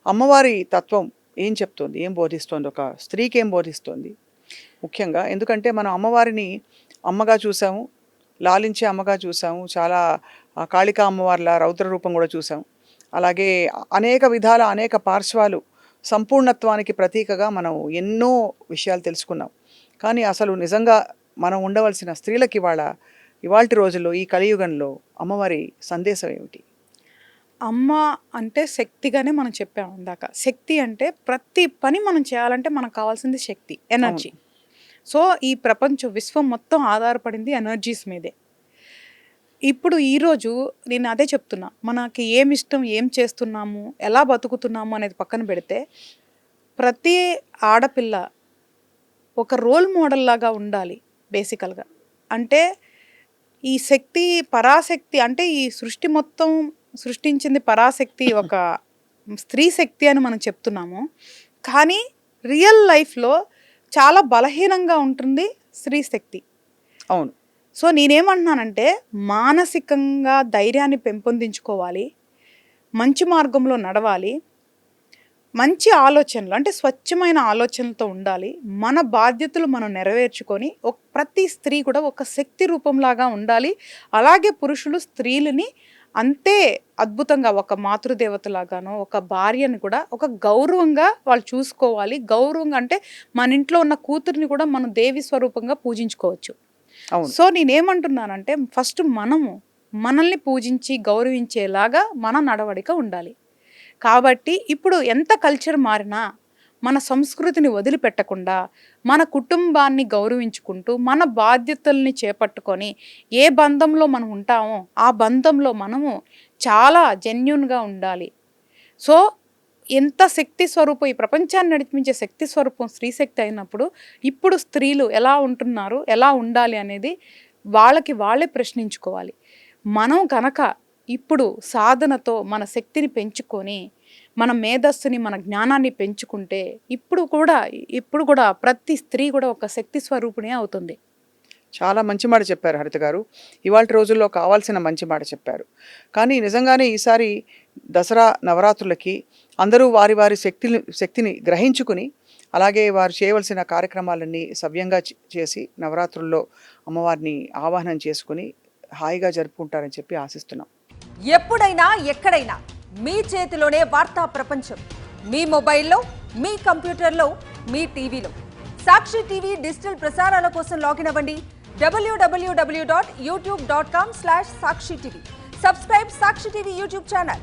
అమ్మవారి తత్వం ఏం చెప్తోంది? ఏం బోధిస్తోంది? ఒక స్త్రీకి ఏం బోధిస్తోంది ముఖ్యంగా? ఎందుకంటే మనం అమ్మవారిని అమ్మగా చూసాము, లాలించే అమ్మగా చూసాము. చాలా కాళికా అమ్మవార్ల రౌద్ర రూపం గూడా చూసాం. అలాగే అనేక విధాల అనేక పార్శ్వాలు సంపూర్ణత్వానికి ప్రతీకగా మనం ఎన్నో విషయాలు తెలుసుకున్నాం. కానీ అసలు నిజంగా మనం ఉండవలసిన స్త్రీలకి ఇవాల్టి రోజుల్లో ఈ కలియుగంలో అమ్మవారి సందేశం ఏమిటి? అమ్మ అంటే శక్తిగానే మనం చెప్పాము ఇందాక. శక్తి అంటే ప్రతి పని మనం చేయాలంటే మనకు కావాల్సింది శక్తి, ఎనర్జీ. అవును. సో ఈ ప్రపంచం విశ్వం మొత్తం ఆధారపడింది ఎనర్జీస్ మీదే. ఇప్పుడు ఈరోజు నేను అదే చెప్తున్నా, మనకి ఏమిష్టం, ఏం చేస్తున్నాము, ఎలా బతుకుతున్నాము అనేది పక్కన పెడితే ప్రతి ఆడపిల్ల ఒక రోల్ మోడల్ లాగా ఉండాలి బేసికల్గా. అంటే ఈ శక్తి పరాశక్తి అంటే ఈ సృష్టి మొత్తం సృష్టించింది పరాశక్తి, ఒక స్త్రీ శక్తి అని మనం చెప్తున్నాము. కానీ రియల్ లైఫ్లో చాలా బలహీనంగా ఉంటుంది స్త్రీ శక్తి. అవును. సో నేనేమంటున్నానంటే మానసికంగా ధైర్యాన్ని పెంపొందించుకోవాలి, మంచి మార్గంలో నడవాలి, మంచి ఆలోచనలు అంటే స్వచ్ఛమైన ఆలోచనలతో ఉండాలి. మన బాధ్యతలు మనం నెరవేర్చుకొని ప్రతి స్త్రీ కూడా ఒక శక్తి రూపంలాగా ఉండాలి. అలాగే పురుషులు స్త్రీలని అంతే అద్భుతంగా ఒక మాతృదేవతలాగానో, ఒక భార్యని కూడా ఒక గౌరవంగా వాళ్ళు చూసుకోవాలి. గౌరవంగా అంటే మన ఇంట్లో ఉన్న కూతురిని కూడా మనం దేవి స్వరూపంగా పూజించుకోవచ్చు. అవును. సో నేనేమంటున్నానంటే ఫస్ట్ మనల్ని పూజించి గౌరవించేలాగా మన నడవడిక ఉండాలి. కాబట్టి ఇప్పుడు ఎంత కల్చర్ మారినా మన సంస్కృతిని వదిలిపెట్టకుండా మన కుటుంబాన్ని గౌరవించుకుంటూ మన బాధ్యతల్ని చేపట్టుకొని ఏ బంధంలో మనం ఉంటామో ఆ బంధంలో మనము చాలా జెన్యూన్గా ఉండాలి. సో ఎంత శక్తి స్వరూపం, ఈ ప్రపంచాన్ని నడిపించే శక్తి స్వరూపం స్త్రీశక్తి అయినప్పుడు ఇప్పుడు స్త్రీలు ఎలా ఉంటున్నారు, ఎలా ఉండాలి అనేది వాళ్ళే ప్రశ్నించుకోవాలి. మనం కనుక ఇప్పుడు సాధనతో మన శక్తిని పెంచుకొని మన మేధస్సుని మన జ్ఞానాన్ని పెంచుకుంటే ఇప్పుడు కూడా ప్రతి స్త్రీ కూడా ఒక శక్తి స్వరూపిణి అవుతుంది. చాలా మంచి మాట చెప్పారు హరిత గారు. ఇవాల్టి రోజుల్లో కావాల్సిన మంచి మాట చెప్పారు. కానీ నిజంగానే ఈసారి దసరా నవరాత్రులకి అందరూ వారి వారి శక్తిని గ్రహించుకుని అలాగే వారు చేయవలసిన కార్యక్రమాలన్నీ సవ్యంగా చేసి నవరాత్రుల్లో అమ్మవారిని ఆవాహనం చేసుకుని హాయిగా జరుపుకుంటారని చెప్పి ఆశిస్తున్నాం. ఎప్పుడైనా ఎక్కడైనా మీ చేతిలోనే వార్తా ప్రపంచం. మీ మొబైల్లో, మీ కంప్యూటర్లో, మీ టీవీలో. సాక్షి టీవీ డిజిటల్ ప్రసారాల కోసం లాగిన్ అవ్వండి www.youtube.com/sakshi tv. సబ్స్క్రైబ్ సాక్షి టీవీ యూట్యూబ్ ఛానల్.